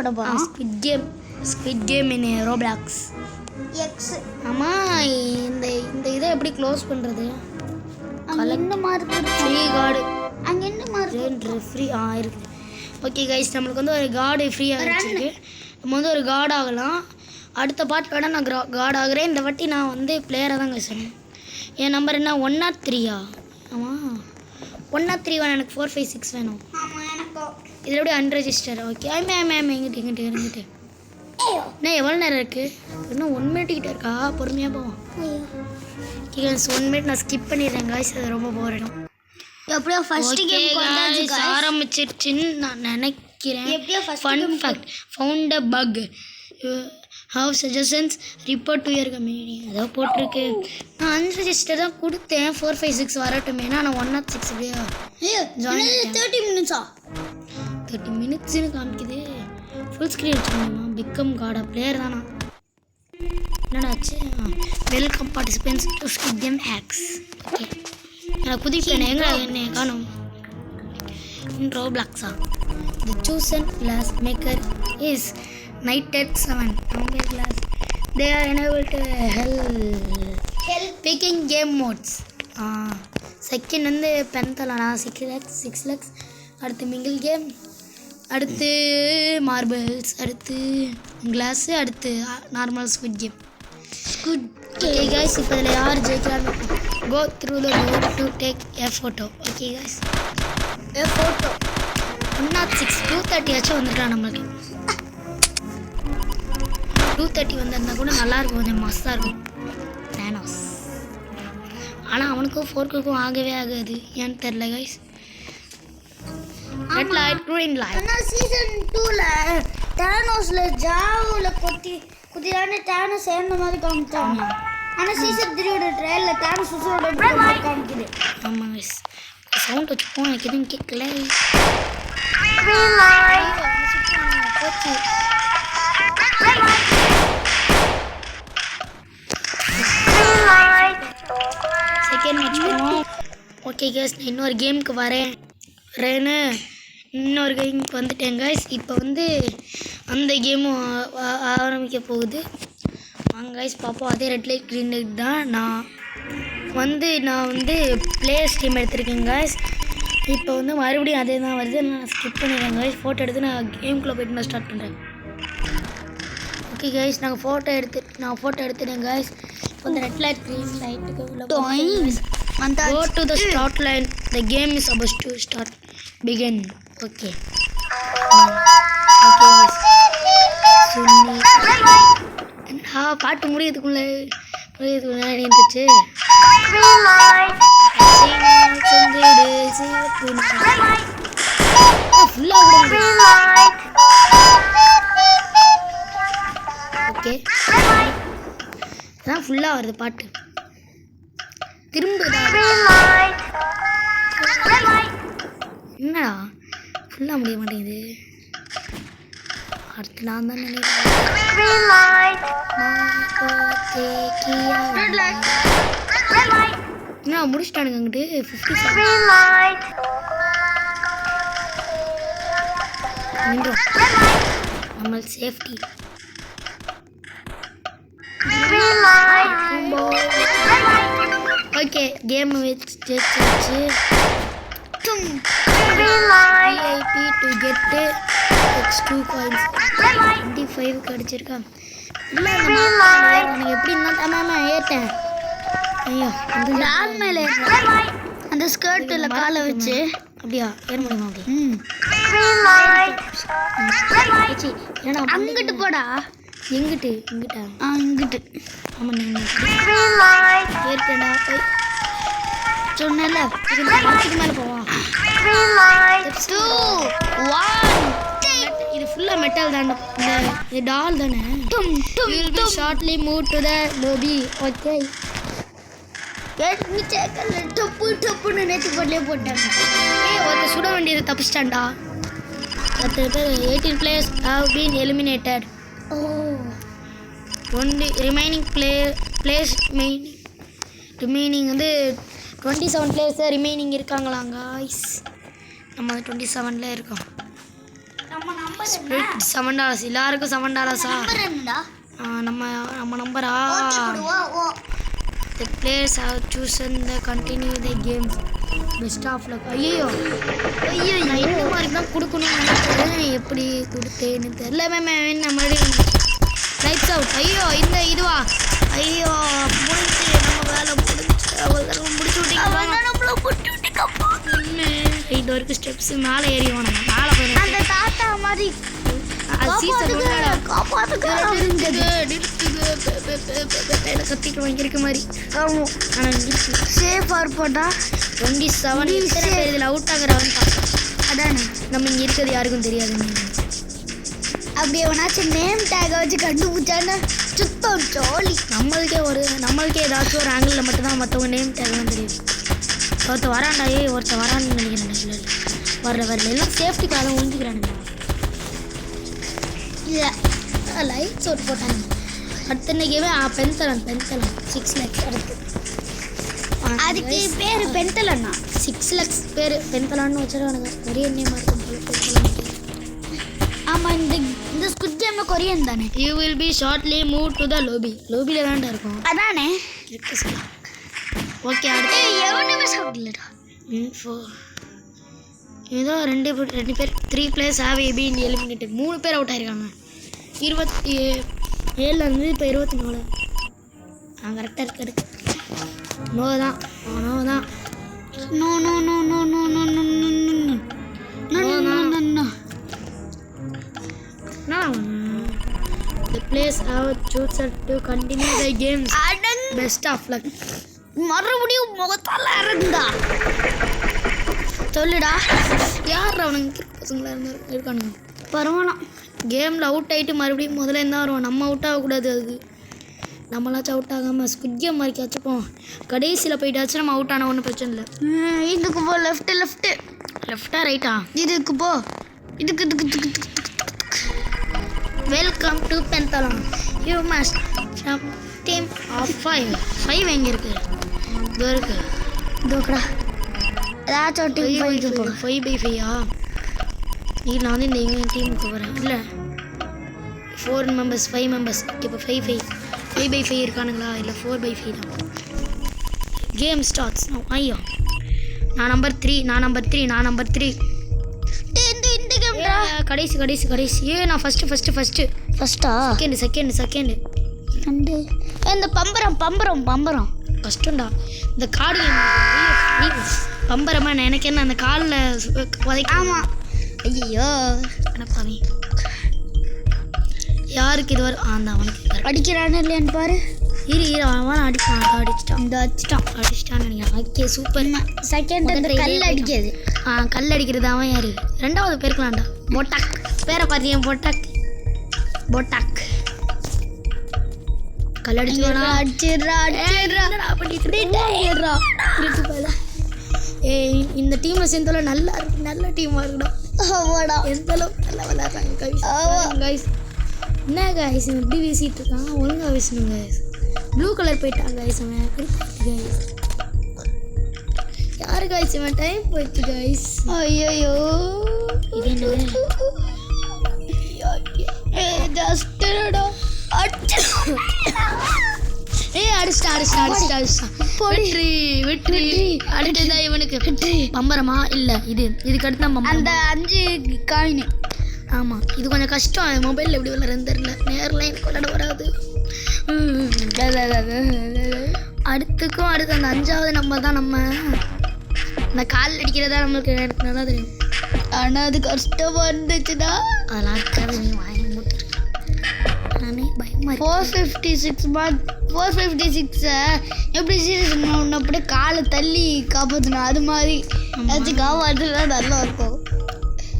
ஓட போகிறோம். Squid game இன் Roblox X. ஆமாம், இந்த இதை எப்படி க்ளோஸ் பண்ணுறது? என்ன மார்க் ஃப்ரீ கார்டு அங்கே என்ன மார்க் ஃப்ரீ இருக்குது. ஓகே கைஸ், நம்மளுக்கு வந்து ஒரு கார்டு ஃப்ரீயாக இருக்குது. நம்ம வந்து ஒரு கார்டு ஆகலாம். அடுத்த பாட்டு வேணால் நான் கார்டு ஆகுறேன். இந்த வாட்டி நான் வந்து பிளேயராக தான் பேசுகிறேன். என் நம்பர் என்ன 103? ஆமாம் 103 வேணும். எனக்கு 4 5 6 வேணும். இதில் எப்படி அன்ரெஜிஸ்டர்? ஓகே எங்கிட்ட என்ன எவ்வளோ நேரம் இருக்குது? இன்னும் 1 minute கிட்ட இருக்கா? பொறுமையாக போவோம். ஓகே 1 minute நான் ஸ்கிப் பண்ணிடுறேன் காய்ஸ், அது ரொம்ப போரிடும். எப்படியோ ஃபர்ஸ்ட் கேம் ஆரம்பிச்சிருச்சுன்னு நான் நினைக்கிறேன். எப்படியோ fun fact found a bug have suggestions report to your community. அதாவது போட்டிருக்கு. நான் அன்ரெஜிஸ்டர் தான் கொடுத்தேன். 4 5 6 வரட்டுமே. நான் 106 ஜாயின் 30 minutes 30 minutesனு காமிக்குது. ஃபுல் ஸ்க்ரீன் வச்சுக்கோங்கம்மா. பிகம் கார்டா பிளேயர் தானா? என்னடாச்சு? Welcome participants to Squid Game hacks. Okay, நான் குதிப்பேன். என்ன காணும் இன் ரோப்ளாக்ஸா? The chosen glass maker is night at 7. Number class they are enabled to help picking game modes. Second வந்து பென்தலானா 6 lakhs. அடுத்து மிங்கிள் கேம், அடுத்து மார்பிள்ஸ், அடுத்து கிளாஸு, அடுத்து normal Squid Game. Okay guys, இப்போ இதில் யார் ஜெயிக்கிறாங்க? Go through the door to take a photo. Okay guys, a photo 106 230 ஆச்சும் வந்துருக்கலாம். நம்மளுக்கு 230 வந்திருந்தா கூட நல்லாயிருக்கும், கொஞ்சம் மஸ்தாக இருக்கும். தேனோஸ் ஆனால் அவனுக்கும் 4க்கும் ஆகவே ஆகாது. ஏன்னு தெரில guys. Red light green light. ஆனால் சீசன் 2ல தேனோஸில் ஜாவில் குதிரான தேனோஸ் சேர்ந்த மாதிரி காமிச்சாங்க. ஆனால் சீசன் 3யோட ட்ரையலில் தேனோஸ் சுசோட காமிக்குது. ஆமாம் கைஸ், சவுண்ட் வச்சுப்போம். எனக்கு எதுவும் கேட்கல. போச்சு. செகண்ட் மேட்ச் போவோம். ஓகே கைஸ், நான் இன்னொரு கேமுக்கு வரேன்னு இன்னொரு கேமுக்கு வந்துட்டேன் கைஸ். இப்போ வந்து அந்த கேமும் ஆரம்பிக்க போகுது. வாங்க கைஸ் பார்ப்போம். அதே ரெட் லைட் க்ரீன் லைட் தான். நான் வந்து பிளேயர் டீம் எடுத்திருக்கேன் கைஸ். இப்போ வந்து மறுபடியும் அதே தான் வருது. நான் ஸ்கிப் பண்ணிடுறேன் கைஸ். ஃபோட்டோ எடுத்து நான் கேமுக்குள்ளே போய்ட்டு நான் ஸ்டார்ட் பண்ணுறேன். ஓகே கைஸ், நான் ஃபோட்டோ எடுத்துட்டேன் கைஸ். இப்போ இந்த ரெட் லைட் க்ரீன் லைட்டுக்கு go to the start line. The game is about to start. Begin. Okay. Okay guys. சுன்னி பாட்டு முடியதுக்குள்ளே நின்றுச்சு. ஓகே, அதான் ஃபுல்லாக வருது பாட்டு. திரும்ப என்னடா ஃபுல்லாக முடிய மாட்டேங்குது. அடுத்து நான் தான் நினைக்கிறேன். என்ன முடிச்சிட்டானுங்க அங்கிட்டு 57 நம்ம சேஃப்டி. ஓகே, கேம் வச்சு VIP to get X2 coins 25 கிடச்சிருக்கா. இல்லை எனக்கு எப்படின்னா தமாமா ஏற்றேன். ஐயோ, அந்த டால் மேலே அந்த ஸ்கர்ட்டில் காலை வச்சு அப்படியா ஏற முடியுமா? அப்படி ஏன்னா அங்கிட்டு போடா. எங்கிட்டா? இங்கிட்டு. ஆமாம், நீங்கள் ஏற்கனவே போய் சொன்னல. இதுக்கு மேலே போவோம். 2 1 இது ஃபுல்லாக மெட்டல் தானே. இது டால் தானே. Will be shortly move to the lobby. Okay, டப்புன்னு நேற்று போட்லேயே போட்டாங்க. ஒருத்தர் சுட வேண்டியது தப்பிச்சிட்டான்டா. 10 பேர் 18 players have been eliminated. only remaining players remaining வந்து 27 players ரிமைனிங் இருக்காங்களா காய்ஸ்? நம்ம 27ல இருக்கோம். நம்ம ஸ்பிளிட் $7 எல்லாருக்கும் $7 நம்பர் என்னடா நம்ம நம்பரா ஓகே போடுவா ஓ the players have chosen the continue the game best of luck ஐயோ நான் இந்த மாதிரி தான் கொடுக்கணும்னு நினைக்கிறேன் எப்படி கொடுத்தேன்னு தெரியல மேம் நம்ம லைட்ஸ் அவுட் ஐயோ இந்த இதுவா ஐயோ முடிஞ்சு நம்ம வேலை முடிச்சு விட்டீங்க இது வரைக்கும் ஸ்டெப்ஸ் மேலே ஏறி போனோம் மேலே போய் அந்த தாத்தா மாதிரி கத்திட்டு வாங்கியிருக்க மாதிரி சேஃபாக இருப்போட்டா 27 எத்தனை பேர் இதில் அவுட் ஆகுறான்னு பார்க்கலாம் அதானே நம்ம இங்கே இருக்கிறது யாருக்கும் தெரியாது அப்படி எவனாச்சும் நேம் டேகை வச்சு கண்டுபிடிச்சான்னா சுத்தம் ஜாலி நம்மளுக்கே ஏதாச்சும் ஒரு ஆங்கிளில் மட்டும்தான் மற்றவங்க நேம் டேக்லாம் தெரியும் ஒருத்தர் வரான்டா ஒருத்தர் வரான்னு நினைக்கிறேன் இல்லை வரல எல்லாம் சேஃப்டிக்காக ஒழிஞ்சிக்கிறானுங்க இல்லை லைட்ஸ் ஒரு போட்டாங்க அடுத்த இன்னைக்குமே பென்தலன் 6 lakhs அடுத்து அதுக்கு பேர் பென்தலன்னா 6 lakhs பேர் பென்தலான்னு வச்சுருவானுங்க கொரியன் நேமாக இருக்கும் போல பென்தலான். ஆமாம் இந்த ஸ்குட் கேம் கொரியன் தானே. You will be shortly move to the லோபியில் தான்டா இருக்கும் அதானே இருக்கு சார். ஓகே அடுத்து எவனுமே சாப்பிடலடா. ஏதோ ரெண்டு பேர் 3 players have been eliminated 3 பேர் அவுட் ஆயிருக்காங்க 27 இப்போ 24 கரெக்டாக இருக்கு நோ தான் no no no no no no no no no No. The players have chosen to continue the games. Best of luck. மறுபடியும் முகத்தால இருந்தா சொல்லுடா யார் அவனுங்க பசங்களா இருக்கானுங்க பரவாயில்ல. கேமில் அவுட் ஆகிட்டு மறுபடியும் முதல்ல இருந்தால் வருவோம். நம்ம அவுட் ஆகக்கூடாது. அதுக்கு நம்மளாச்சும் அவுட் ஆகாமல் ஸ்குட் கேம் மாதிரி வச்சுப்போம். கடைசியில் போயிட்டாச்சும் நம்ம அவுட் ஆனால் ஒன்றும் பிரச்சனை இல்லை. இதுக்கு போ லெஃப்டா ரைட்டா இதுக்கு போ இதுக்கு welcome to pentathlon. You must from team of 5 எங்கே இருக்குது? இதோ இருக்கு இதோக்கடா ஏதாச்சும் டீம் 5x5 நான் வந்து இந்த எங்கள் டீமுக்கு வரேன். இல்லை 4 members 5 members. இப்போ 5x5 இருக்கானுங்களா? இல்லை 4x5 தான். Game starts. ஐயோ நான் நம்பர் 3 இந்த கேம்டா கடைசி நான் ஃபஸ்ட்டா செகண்ட் இந்த பம்பரம் கஷ்டம்டா இந்த காடு பம்பரமா எனக்கு என்ன அந்த காலில் உதைக்க. ஆமாம் ஐயோ அடப்பாவே யாருக்கு இது வரும்? அந்த அவனுக்கு அடிக்கிறானு இல்லையான்னு பாரு. அவன் அடிச்சிட்டான்னு நினைக்கிறேன். Okay super. செகண்ட் அந்த கல் அடிக்கிறது கல் அடிக்கிறது அவன் யாரு? 2வது பேருக்கலாம்டா. போட்டாக் பேரை பார்த்தீங்க போட்டாக் கல் இந்த டீம்ல சேர்ந்தாலும் நல்ல டீமாக இருக்குடா. எந்த அளவுக்கு நல்லா விளையாடுறாங்க கைஸ். என்ன கைஸ் எப்படி வீசிட்டு இருக்கான்? ஒழுங்காக வீசணும் கைஸ். ப்ளூ கலர் போயிட்டாங்க கைஸ். அவன் கைஸ் யாரு கைஸ்? அவன் டைம் போயிடுச்சு கைஸ். ஐயோ இது என்ன? அடிச்சிட்டா வெற்றி அடுத்ததா இவனுக்கு பம்பரமா இல்லை இதுக்கு அடுத்து நம்ம அந்த 5 காயின். ஆமாம் இது கொஞ்சம் கஷ்டம். மொபைலில் எப்படி விளையாடுறதுன்னு தெரியல. நேரில் எனக்கு விளையாட வராது. அடுத்து அந்த 5வது நம்பர் தான். நம்ம இந்த கால் அடிக்கிறதா நம்மளுக்கு எனக்கு நல்லா தெரியும். ஆனால் அது கஷ்டமாக இருந்துச்சுன்னா அதெல்லாம் இருக்காது. நீ வாங்கி போட்டுரு. நானே பயமாக 456 எப்படி சீரியஸ் அப்படியே காலை தள்ளி காப்பாற்றணும். அது மாதிரி ஏதாச்சும் காப்பாற்றுனா நல்லா இருக்கும்.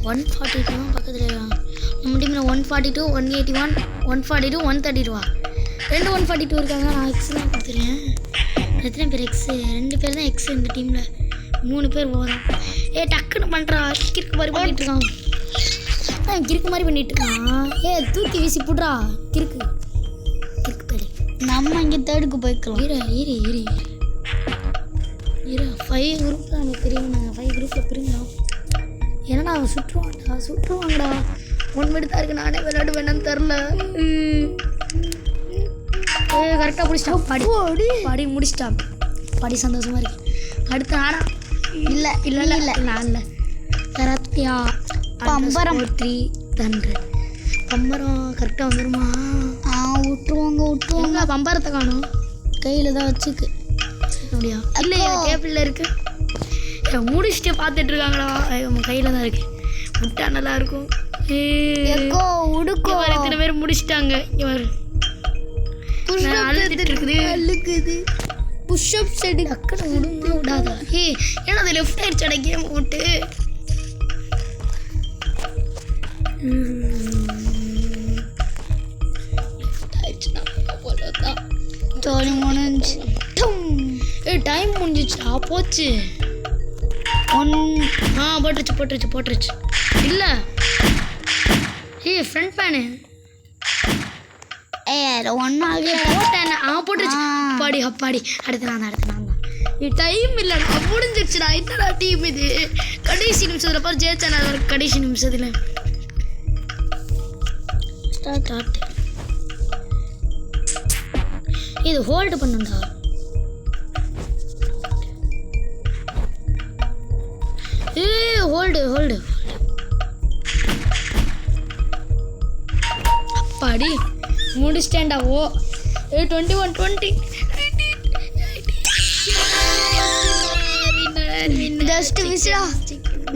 142 பக்கத்தில் நம்ம டீமில் 142 181 142 132 2 142 இருக்காங்க. நான் எக்ஸ் தான் கொடுத்துருக்கேன். எத்தனை பேர் எக்ஸ்? 2 பேர் தான் எக்ஸ் இந்த டீமில். 3 பேர் போகிறோம். டக்குன்னு பண்ணுறா. கிறுக்கு மாதிரி பண்ணிட்டு இருக்கான். கிறுக்கு மாதிரி பண்ணிட்டு இருக்கான். தூக்கி வீசி போடுறா. கிறுக்கு பேர். நம்ம இங்கே தேர்டுக்கு போய்க்கலாம். இரு 5 குரூப்பில் நமக்கு தெரியும். நாங்கள் 5 குரூப்பில் பிரிஞ்சோம். என்னடா அவன் சுற்றுவாங்கடா. 1 minute தான் இருக்கு. நானே விளையாட வேணாம்னு தெரில. கரெக்டாக முடிச்சிட்டான். படி முடிச்சிட்டான். படி சந்தோஷமா இருக்கு. அடுத்து நானா? இல்லை நான் இல்லை. கராத்தியா பம்பரம் 300. பம்பரம் கரெக்டாக வந்துருமா? விட்டுருவாங்க. பம்பரத்தை காணும். கையில் தான் வச்சுக்கு அப்படியா? இல்லையா டேபிளில் இருக்கு. முடிச்சுட்டு பார்த்துட்டு இருக்காங்களா? கையில் தான் இருக்கு. விட்டா நல்லா இருக்கும். இத்தனை பேர் முடிச்சிட்டாங்க. இவர் அழுக்குது. புஷ்அப் செடி அக்கறை விடுமா விடாதா? ஏன்னா அது லெஃப்ட் ஆயிடுச்சு. அடைக்கேன் போட்டு டைம் முடிஞ்சிச்சா? போச்சு. போட்டுருச்சு. இல்லை ஃப்ரண்ட் பேனு போட்டுருச்சு. அப்பாடி அடுத்து நான் தான். டைம் இல்லைடா, முடிஞ்சிருச்சுடா. என்னடா டீம் இது? கடைசி நிமிஷத்தில் பாரு ஜெயிச்சா. கடைசி நிமிஷத்தில் ஸ்டார்ட். இது ஹோல்டு பண்ணுண்டா. ஹோல்டு அப்பாடி முடிச்சிட்டேன்டா. 21 ஜஸ்ட் மிஸ்டா.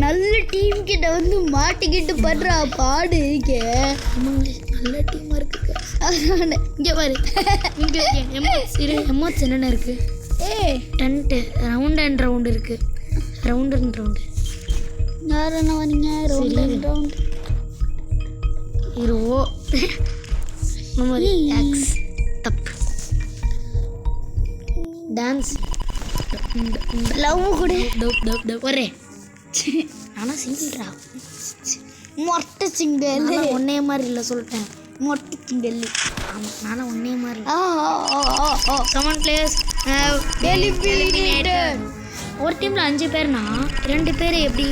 நல்ல டீம் கிட்ட வந்து மாட்டிக்கிட்டு படுறா பாடு இருக்கே. நல்ல டீமாக இருக்கு. இங்கே பாரு. இங்கே எம்எஸ் என்னென்ன இருக்கு? டென்ட்டு ரவுண்ட் இருக்கு. ரவுண்டு யார் என்ன வரீங்க? ரவுண்ட் ஹீரோ மெமரி ஆக்ஸ் தப்பு. டான்ஸ் லவ் கூட ஒரே. ஆனால் சிங்கிள்ரா. மொட்டை சிங்கிள். ஒன்னே மாதிரி இல்லை சொல்லிட்டேன். மொட்டை சிங்கிள். ஆமாம் நானும் ஒன்னே மாதிரி. Come on players eliminated. ஒரு டீமில் 5 பேர்னா 2 பேர் எப்படி?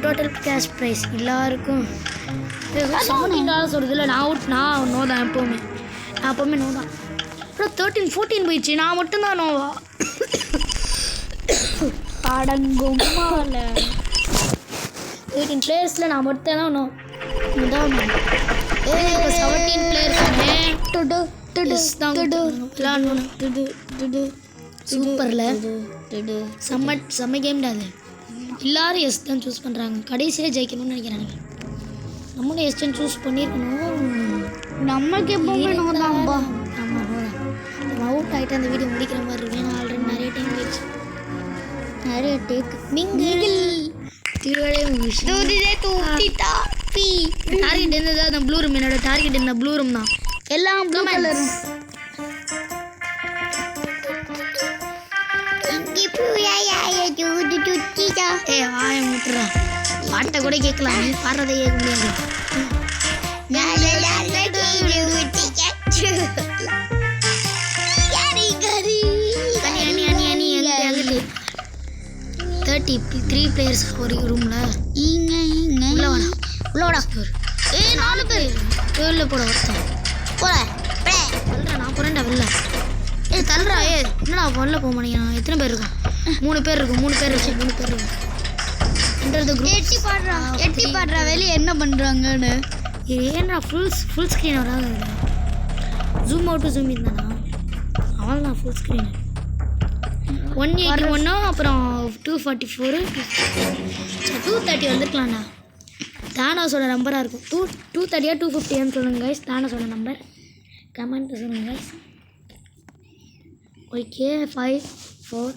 டோட்டல் கேஷ் ப்ரைஸ் எல்லாருக்கும் $17 சொல்கிறது இல்லை. நான் நோ தான். எப்போவுமே நோ தான். அப்புறம் 13 14 போயிடுச்சு. நான் மட்டும்தான் நோவா. அடங்கும்மால 18 பிளேயர்ஸில் நான் மட்டும் தான் நோ. இதான் 17 பிளேயர்ஸ் சூப்பரில் செம்ம கேம்டா அது. எல்லாரும் எஸ் தான் சூஸ் பண்ணுறாங்க. கடைசியில் ஜெயிக்கணும்னு நினைக்கிறாங்க. நம்மளும் எஸ் தான் சூஸ் பண்ணியிருக்கணும். நமக்கு எப்பவுமே நோதாம்பா. ஆமாம் நோதான். நம்ம அவுட் ஆகிட்டு அந்த வீடியோ முடிக்கிற மாதிரி இருக்கு. ஏன்னா ஆல்ரெடி நிறைய டைம் போயிடுச்சு. நிறைய டேக் நீங்கள் டார்கெட் இருந்தது. அந்த ப்ளூ ரூம் என்னோட டார்கெட் இருந்த ப்ளூ ரூம் தான். எல்லாம் ப்ளூ கலரும். வாய முட்டுறா. பாட்டை கூட கேட்கலாம். நீ பாடுறதை கேட்க முடியாது. தேர்ட்டி 3 பிளேயர்ஸ் ஒரு ரூம்ல. உள்ளவாடா. 4 பேர் வெளில போட ஒருத்தன் போட. நான் போறேன்டா வெளில. தள்ளுறா. என்னடா வெளில போக மாட்டேங்கிறான். எத்தனை பேர் இருக்கும்? 3 பேர் இருக்கும். எட்டி பாடுறா வெளியே என்ன பண்ணுறாங்கன்னு. ஏன்னா ஃபுல் ஸ்க்ரீன் வராது. ஜூம் அவுட்டு ஜூம் இன் தானா? அவள் தான் ஃபுல் ஸ்க்ரீன். 181 அப்புறம் 244 230 வந்துருக்கலாம்ண்ணா. தானோஸோட நம்பராக இருக்கும். 230 250 சொல்லுங்கள் கைஸ். தானோஸோட நம்பர் கமெண்ட் சொல்லுங்கள் கைஸ். ஓகே 5 4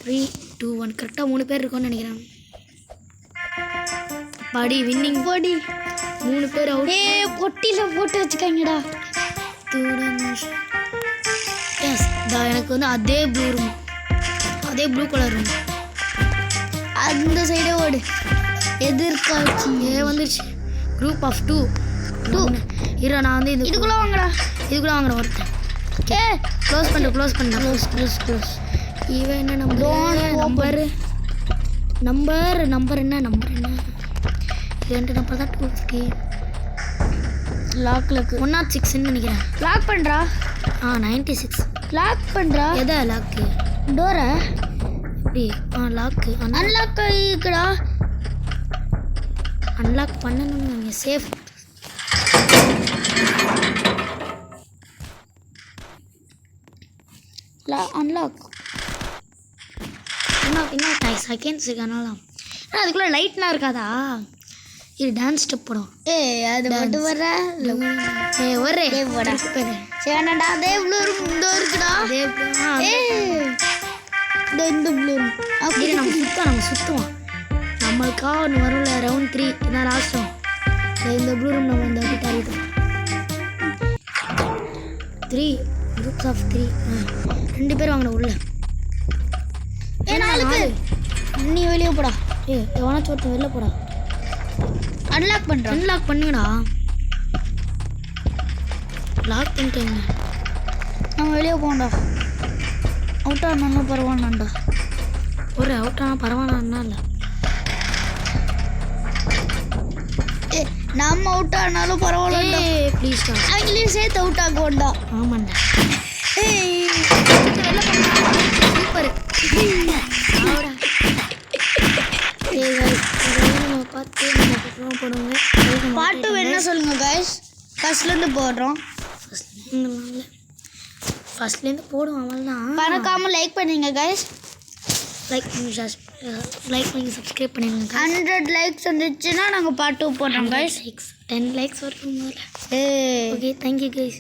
3 2 1 கரெக்டாக 3 பேர் இருக்கோன்னு நினைக்கிறேன். படி வின்னிங் படி 3 பேர் அவுட். பொட்டியில் போட்டு வச்சுக்காங்கடா. எஸ் எனக்கு வந்து அதே ப்ளூ கலர் ரூம். அந்த சைடே ஓடு. எதிர்காட்சி வந்துருச்சு. குரூப் ஆஃப் 2 இரு. நான் வந்து இதுக்குள்ளே வாங்குறேன் ஒருத்தன். க்ளோஸ் பண்ணுறேன். இவன் என்ன நம்பர் என்ன 2 நம்பர் தான் 250. லாக்ல இருக்கு 106 நினைக்கிறேன். லாக் பண்றா. 96. லாக் பண்றா. எதா லாக்கு? டோரை எப்படி? லாக்கு அன்லாக் ஆயிக்குடா. அன்லாக் பண்ணணும். சேஃப். அன்லாக் இன்னும் 5 செகண்ட்ஸ் இருக்கனால அதுக்குள்ளே லைட்லாம் இருக்காதா? இது டான்ஸ் ஸ்டெப் போடும். அது மட்டும் வர ஒரே சேனடா அதே ப்ளூ இந்த இருக்குடா. இந்த ப்ளூ அப்படி நம்ம சுற்றுவோம். நம்மளுக்கா ஒன்று வரும்ல ரவுண்ட் 3 இதான் லாஸ்ட்டும். இந்த ப்ளூ ரூம் நம்ம இந்த வாட்டி டார்கெட் 3 குரூப்ஸ் ஆஃப் 3. 2 பேர் வாங்கின உள்ள. 4 பேர். நீ வெளியே போடா. எவனாச்சும் ஒருத்தன் வெளில போடா. அன்லாக் பண்ணுறேன். அன்லாக் பண்ணுங்கடா. லாக் பண்ணிட்டேங்க. நம்ம வெளியே போகண்டா. அவுட் ஆனாலும் பரவாயில்லண்டா. ஒரு அவுட் ஆனால் பரவாயில்லன்னா இல்லை. நம்ம அவுட் ஆனாலும் பரவாயில்ல. ப்ளீஸ்டா. அவங்களையும் சேர்த்து அவுட் ஆகுவோண்டா. ஆமாண்டா. சூப்பர். பார்த்து போடுவோங்க. பாட்டு வேணா சொல்லுங்க கைஸ். ஃபர்ஸ்ட்லேருந்து போடுறோம். ஃபர்ஸ்ட்லேருந்து போடுவோம். அவ்வளோதான். மறக்காமல் லைக் பண்ணுங்க கைஸ். லைக் பண்ணி சப்ஸ்கிரைப் பண்ணிடுங்க. 100 லைக்ஸ் வந்துச்சுன்னா நாங்கள் பாட்டு போடுறோம் கைஸ். 10 லைக்ஸ் வரைக்கும் முதல்ல. ஏ ஓகே தேங்க்யூ கைஸ்.